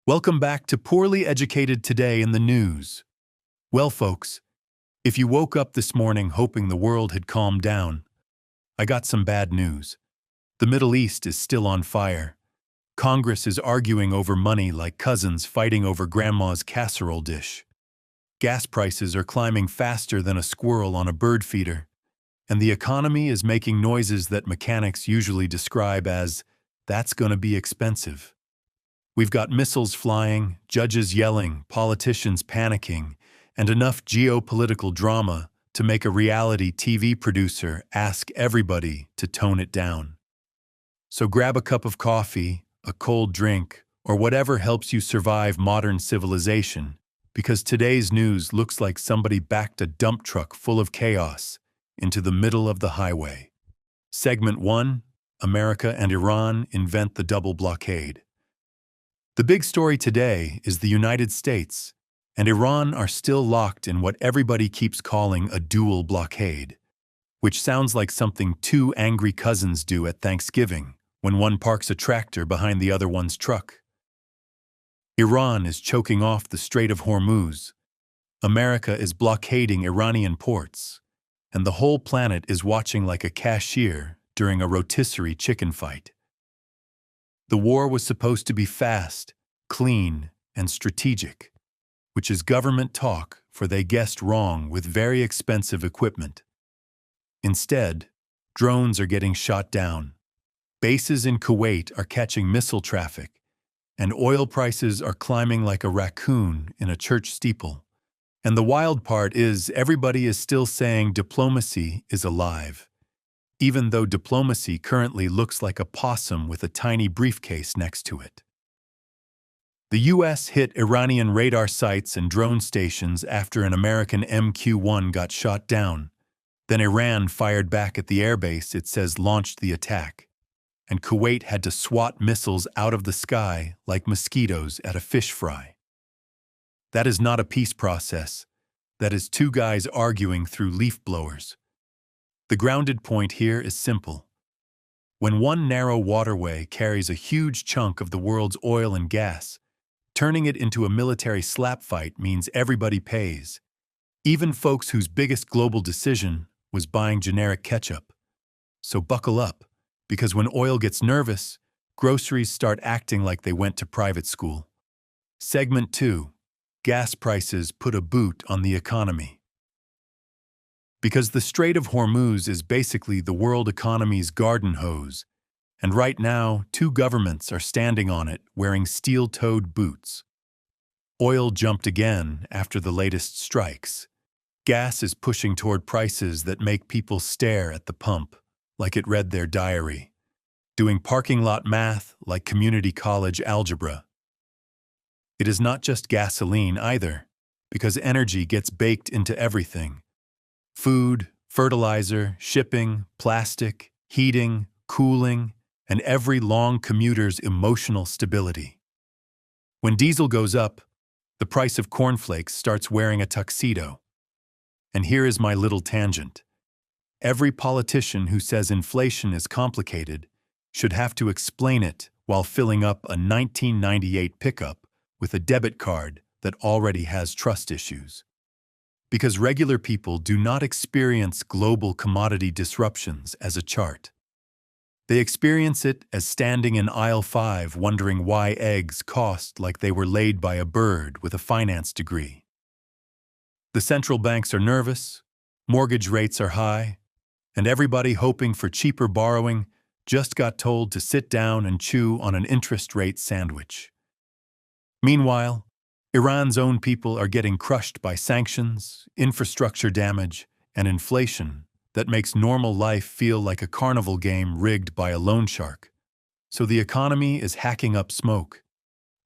Welcome back to Poorly Educated Today in the News. Well, folks, if you woke up this morning hoping the world had calmed down, I got some bad news. The Middle East is still on fire. Congress is arguing over money like cousins fighting over grandma's casserole dish. Gas prices are climbing faster than a squirrel on a bird feeder, and the economy is making noises that mechanics usually describe as, "That's gonna be expensive." We've got missiles flying, judges yelling, politicians panicking, and enough geopolitical drama to make a reality TV producer ask everybody to tone it down. So grab a cup of coffee, a cold drink, or whatever helps you survive modern civilization, because today's news looks like somebody backed a dump truck full of chaos into the middle of the highway. Segment 1: America and Iran invent the double blockade. The big story today is the United States and Iran are still locked in what everybody keeps calling a dual blockade, which sounds like something two angry cousins do at Thanksgiving when one parks a tractor behind the other one's truck. Iran is choking off the Strait of Hormuz. America is blockading Iranian ports, and the whole planet is watching like a cashier during a rotisserie chicken fight. The war was supposed to be fast, clean, and strategic, which is government talk, for they guessed wrong with very expensive equipment. Instead, drones are getting shot down, bases in Kuwait are catching missile traffic, and oil prices are climbing like a raccoon in a church steeple. And the wild part is everybody is still saying diplomacy is alive, even though diplomacy currently looks like a possum with a tiny briefcase next to it. The U.S. hit Iranian radar sites and drone stations after an American MQ-1 got shot down. Then Iran fired back at the airbase it says launched the attack, and Kuwait had to swat missiles out of the sky like mosquitoes at a fish fry. That is not a peace process. That is two guys arguing through leaf blowers. The grounded point here is simple. When one narrow waterway carries a huge chunk of the world's oil and gas, turning it into a military slap fight means everybody pays, even folks whose biggest global decision was buying generic ketchup. So buckle up, because when oil gets nervous, groceries start acting like they went to private school. Segment 2: Gas prices put a boot on the economy. Because the Strait of Hormuz is basically the world economy's garden hose, and right now, two governments are standing on it wearing steel-toed boots. Oil jumped again after the latest strikes. Gas is pushing toward prices that make people stare at the pump, like it read their diary, doing parking lot math like community college algebra. It is not just gasoline either, because energy gets baked into everything. Food, fertilizer, shipping, plastic, heating, cooling, and every long commuter's emotional stability. When diesel goes up, the price of cornflakes starts wearing a tuxedo. And here is my little tangent. Every politician who says inflation is complicated should have to explain it while filling up a 1998 pickup with a debit card that already has trust issues. Because regular people do not experience global commodity disruptions as a chart. They experience it as standing in aisle 5 wondering why eggs cost like they were laid by a bird with a finance degree. The central banks are nervous, mortgage rates are high, and everybody hoping for cheaper borrowing just got told to sit down and chew on an interest rate sandwich. Meanwhile, Iran's own people are getting crushed by sanctions, infrastructure damage, and inflation that makes normal life feel like a carnival game rigged by a loan shark. So the economy is hacking up smoke,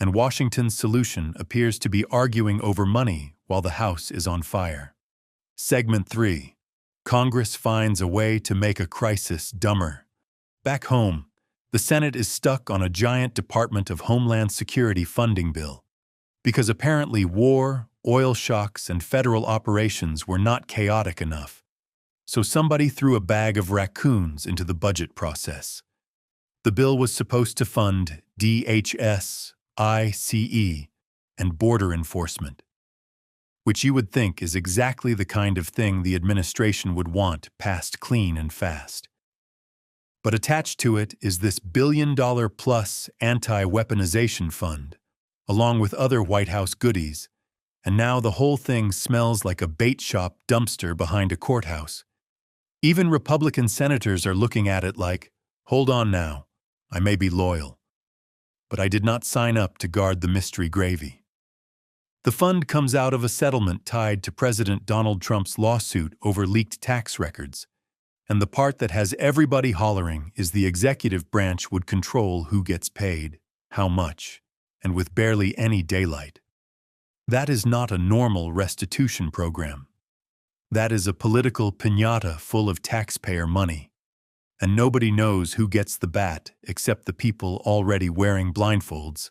and Washington's solution appears to be arguing over money while the house is on fire. Segment 3: Congress finds a way to make a crisis dumber. Back home, the Senate is stuck on a giant Department of Homeland Security funding bill, because apparently war, oil shocks, and federal operations were not chaotic enough. So somebody threw a bag of raccoons into the budget process. The bill was supposed to fund DHS, ICE, and border enforcement, which you would think is exactly the kind of thing the administration would want passed clean and fast. But attached to it is this billion-dollar-plus anti-weaponization fund, along with other White House goodies, and now the whole thing smells like a bait shop dumpster behind a courthouse. Even Republican senators are looking at it like, hold on now, I may be loyal, but I did not sign up to guard the mystery gravy. The fund comes out of a settlement tied to President Donald Trump's lawsuit over leaked tax records, and the part that has everybody hollering is the executive branch would control who gets paid, how much, and with barely any daylight. That is not a normal restitution program. That is a political piñata full of taxpayer money, and nobody knows who gets the bat except the people already wearing blindfolds.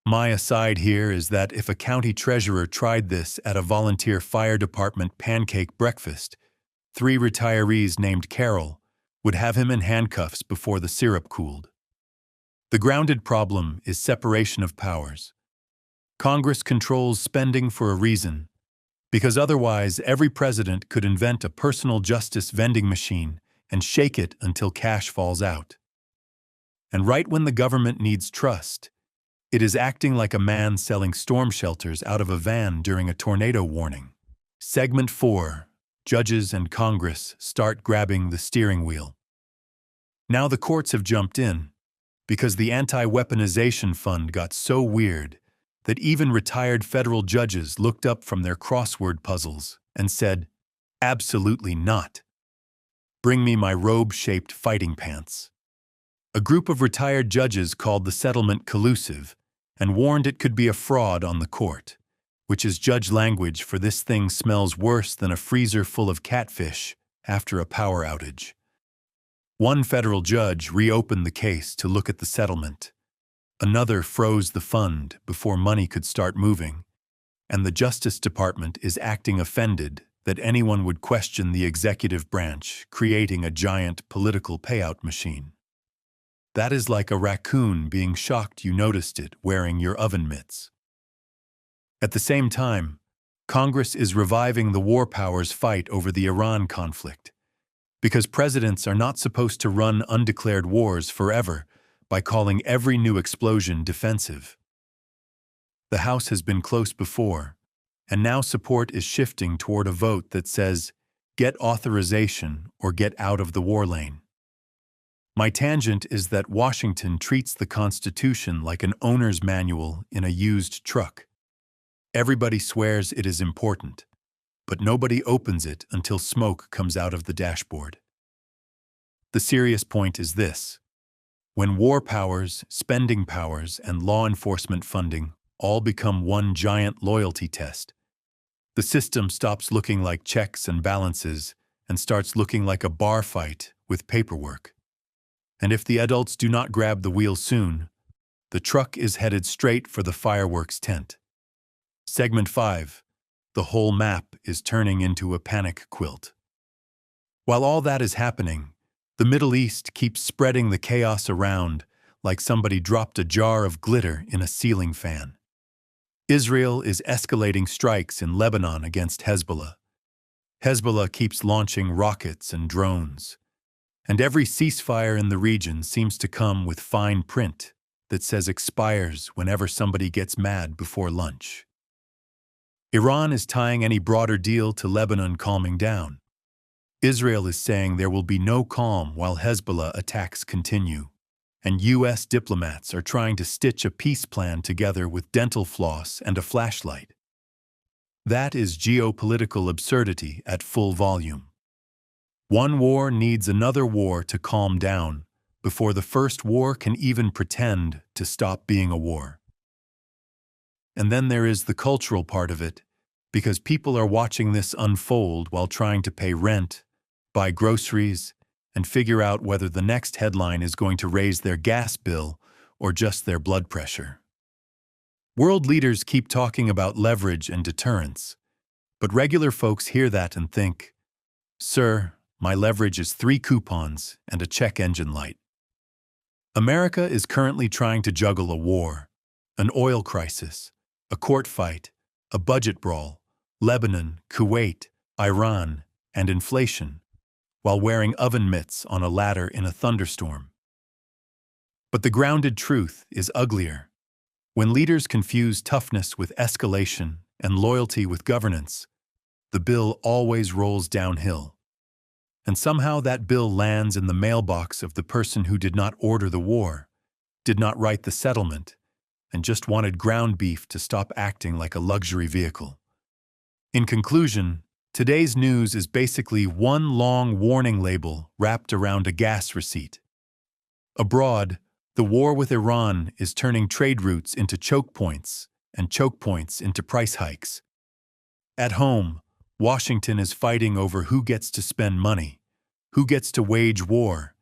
My aside here is that if a county treasurer tried this at a volunteer fire department pancake breakfast, 3 retirees named Carol would have him in handcuffs before the syrup cooled. The grounded problem is separation of powers. Congress controls spending for a reason, because otherwise every president could invent a personal justice vending machine and shake it until cash falls out. And right when the government needs trust, it is acting like a man selling storm shelters out of a van during a tornado warning. Segment 4. Judges and Congress start grabbing the steering wheel. Now the courts have jumped in, because the anti-weaponization fund got so weird that even retired federal judges looked up from their crossword puzzles and said, absolutely not. Bring me my robe-shaped fighting pants. A group of retired judges called the settlement collusive and warned it could be a fraud on the court, which is judge language for this thing smells worse than a freezer full of catfish after a power outage. One federal judge reopened the case to look at the settlement. Another froze the fund before money could start moving, and the Justice Department is acting offended that anyone would question the executive branch creating a giant political payout machine. That is like a raccoon being shocked you noticed it wearing your oven mitts. At the same time, Congress is reviving the war powers' fight over the Iran conflict, because presidents are not supposed to run undeclared wars forever by calling every new explosion defensive. The House has been close before, and now support is shifting toward a vote that says, get authorization or get out of the war lane. My tangent is that Washington treats the Constitution like an owner's manual in a used truck. Everybody swears it is important, but nobody opens it until smoke comes out of the dashboard. The serious point is this. When war powers, spending powers, and law enforcement funding all become one giant loyalty test, the system stops looking like checks and balances and starts looking like a bar fight with paperwork. And if the adults do not grab the wheel soon, the truck is headed straight for the fireworks tent. Segment 5. The whole map is turning into a panic quilt. While all that is happening, the Middle East keeps spreading the chaos around like somebody dropped a jar of glitter in a ceiling fan. Israel is escalating strikes in Lebanon against Hezbollah. Hezbollah keeps launching rockets and drones. And every ceasefire in the region seems to come with fine print that says expires whenever somebody gets mad before lunch. Iran is tying any broader deal to Lebanon calming down. Israel is saying there will be no calm while Hezbollah attacks continue, and U.S. diplomats are trying to stitch a peace plan together with dental floss and a flashlight. That is geopolitical absurdity at full volume. One war needs another war to calm down before the first war can even pretend to stop being a war. And then there is the cultural part of it, because people are watching this unfold while trying to pay rent, buy groceries, and figure out whether the next headline is going to raise their gas bill or just their blood pressure. World leaders keep talking about leverage and deterrence, but regular folks hear that and think, "Sir, my leverage is 3 coupons and a check engine light." America is currently trying to juggle a war, An oil crisis, a court fight, a budget brawl, Lebanon, Kuwait, Iran, and inflation, while wearing oven mitts on a ladder in a thunderstorm. But the grounded truth is uglier. When leaders confuse toughness with escalation and loyalty with governance, the bill always rolls downhill. And somehow that bill lands in the mailbox of the person who did not order the war, did not write the settlement, and just wanted ground beef to stop acting like a luxury vehicle. In conclusion, today's news is basically one long warning label wrapped around a gas receipt. Abroad, the war with Iran is turning trade routes into choke points and choke points into price hikes. At home, Washington is fighting over who gets to spend money, who gets to wage war,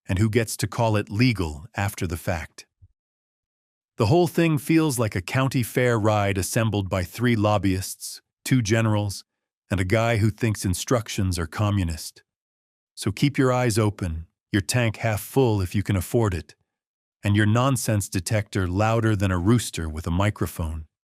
and who gets to call it legal after the fact. The whole thing feels like a county fair ride assembled by 3 lobbyists, 2 generals, and a guy who thinks instructions are communist. So keep your eyes open, your tank half full if you can afford it, and your nonsense detector louder than a rooster with a microphone.